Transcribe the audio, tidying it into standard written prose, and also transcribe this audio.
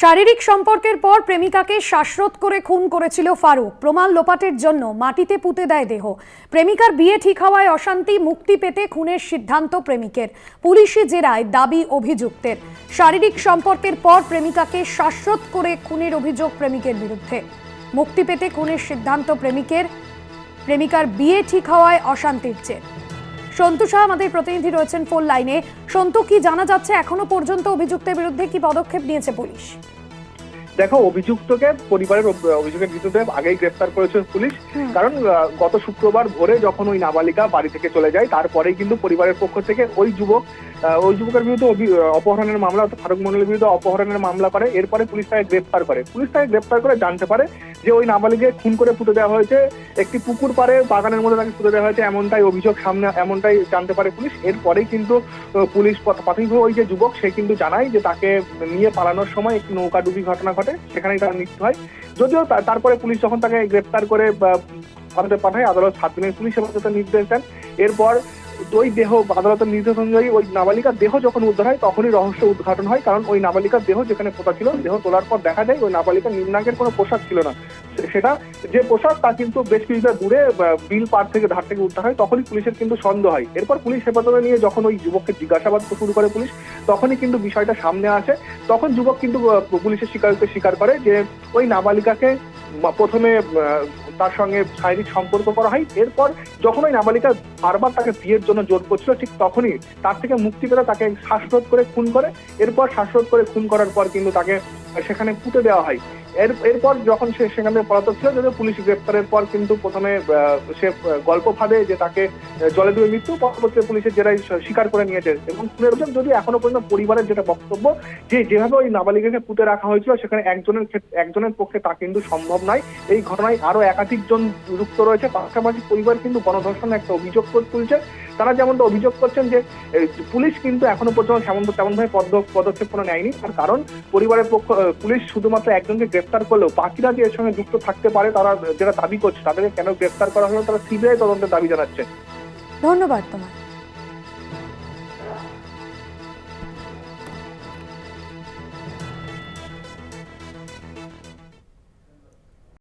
শারীরিক সম্পর্কের পর প্রেমিকাকে শ্বাসরোধ করে খুন করেছিল ফারুক। প্রমাণ লোপাটের জন্য মাটিতে পুঁতে দেয় দেহ। প্রেমিকার বিয়ে ঠিক হওয়ায় অশান্তি, মুক্তি পেতে খুনের সিদ্ধান্ত প্রেমিকের। পুলিশি জেরায় দাবি অভিযুক্তের। শারীরিক সম্পর্কের পর প্রেমিকাকে শ্বাসরোধ করে খুনের অভিযোগ প্রেমিকের বিরুদ্ধে। মুক্তি পেতে খুনের সিদ্ধান্ত প্রেমিকের। প্রেমিকার বিয়ে ঠিক হওয়ায় অশান্তির জের। সন্তু শাহ আমাদের প্রতিনিধি রয়েছেন ফোন লাইনে। সন্তু, কি জানা যাচ্ছে এখনো পর্যন্ত অভিযুক্তের বিরুদ্ধে কি পদক্ষেপ নিয়েছে পুলিশ? দেখো, অভিযুক্তকে পরিবারের অভিযোগের ভিত্তিতে আগেই গ্রেফতার করেছে পুলিশ। কারণ গত শুক্রবার ভোরে যখন ওই নাবালিকা বাড়ি থেকে চলে যায়, তারপরেই কিন্তু পরিবারের পক্ষ থেকে ওই যুবকের বিরুদ্ধে অপহরণের মামলা, অর্থাৎ ফারুক মণ্ডলের বিরুদ্ধে অপহরণের মামলা করে। এরপরে পুলিশ তাকে গ্রেফতার করে জানতে পারে যে ওই নাবালিকাকে খুন করে পুঁতে দেওয়া হয়েছে একটি পুকুর পাড়ে, বাগানের মধ্যে তাকে পুঁতে দেওয়া হয়েছে, এমনটাই অভিযোগ সামনে, এমনটাই জানতে পারে পুলিশ। এরপরেই কিন্তু পুলিশ প্রাথমিকভাবে ওই যে যুবক, সে কিন্তু জানায় যে তাকে নিয়ে পালানোর সময় একটি নৌকাডুবি ঘটনা ঘটে, সেখানেই তার মৃত্যু হয়। যদিও তারপরে পুলিশ যখন তাকে গ্রেফতার করে আদালতে পাঠায়, আদালত 7 দিনের পুলিশ হেফাজতের নির্দেশ দেন। এরপর ওই দেহ, আদালতের নির্দেশ অনুযায়ী ওই নাবালিকার দেহ যখন উদ্ধার হয়, তখনই রহস্য উদ্ঘাটন হয়। কারণ ওই নাবালিকার দেহ যেখানে পোতা ছিল, দেহ তোলার পর দেখা যায় ওই নাবালিকার নিম্নাঙ্গের কোনো পোশাক ছিল না। সেটা যে পোশাক, তা কিন্তু বেশ কিছুটা দূরে বিল পার থেকে, ধার থেকে উদ্ধার হয়। তখনই পুলিশের কিন্তু সন্দেহ হয়। এরপর পুলিশ হেফাজতে নিয়ে যখন ওই যুবককে জিজ্ঞাসাবাদ শুরু করে পুলিশ, তখনই কিন্তু বিষয়টা সামনে আসে। তখন যুবক কিন্তু পুলিশের স্বীকারোক্তি স্বীকার করে যে ওই নাবালিকাকে প্রথমে তার সঙ্গে শারীরিক সম্পর্ক করা হয়। এরপর যখন ওই নাবালিকা বারবার তাকে বিয়ের জন্য জোর করছিল, ঠিক তখনই তার থেকে মুক্তি পেতে তাকে শ্বাসরোধ করে খুন করে। এরপর শ্বাসরোধ করে খুন করার পর কিন্তু তাকে সেখানে পুঁতে দেওয়া হয়। এরপর যখন সে সেখান থেকে পলাতক ছিল, যদিও পুলিশ গ্রেপ্তারের পর কিন্তু প্রথমে সে গল্প ফাঁদে যে তাকে জলে ডুবে মৃত্যু, পরবর্তীতে পুলিশের জেরায় স্বীকার করে নিয়েছে। এবং খুনের অভিযোগ যদি এখনো পর্যন্ত পরিবারের যেটা বক্তব্য, যে যেভাবে ওই নাবালিকাকে পুঁতে রাখা হয়েছিল, সেখানে একজনের পক্ষে তা কিন্তু সম্ভব নয়। এই ঘটনায় আরো একাধিক জন যুক্ত রয়েছে। পাশাপাশি পরিবার কিন্তু গণধর্ষণের একটা অভিযোগ তুলছে। তারা যেমনটা অভিযোগ করছেন যে পুলিশ কিন্তু এখনো পর্যন্ত তেমনভাবে পদক্ষেপ কোনো নেয়নি। তার কারণ পরিবারের পুলিশ শুধুমাত্র একজনকে গ্রেফতার করলেও বাকিরা যে এর সঙ্গে যুক্ত থাকতে পারে, তারা যেটা দাবি করছে, তাদেরকে কেন গ্রেফতার করা হলো, তারা সিবিআই তদন্তের দাবি জানাচ্ছে। ধন্যবাদ তোমার।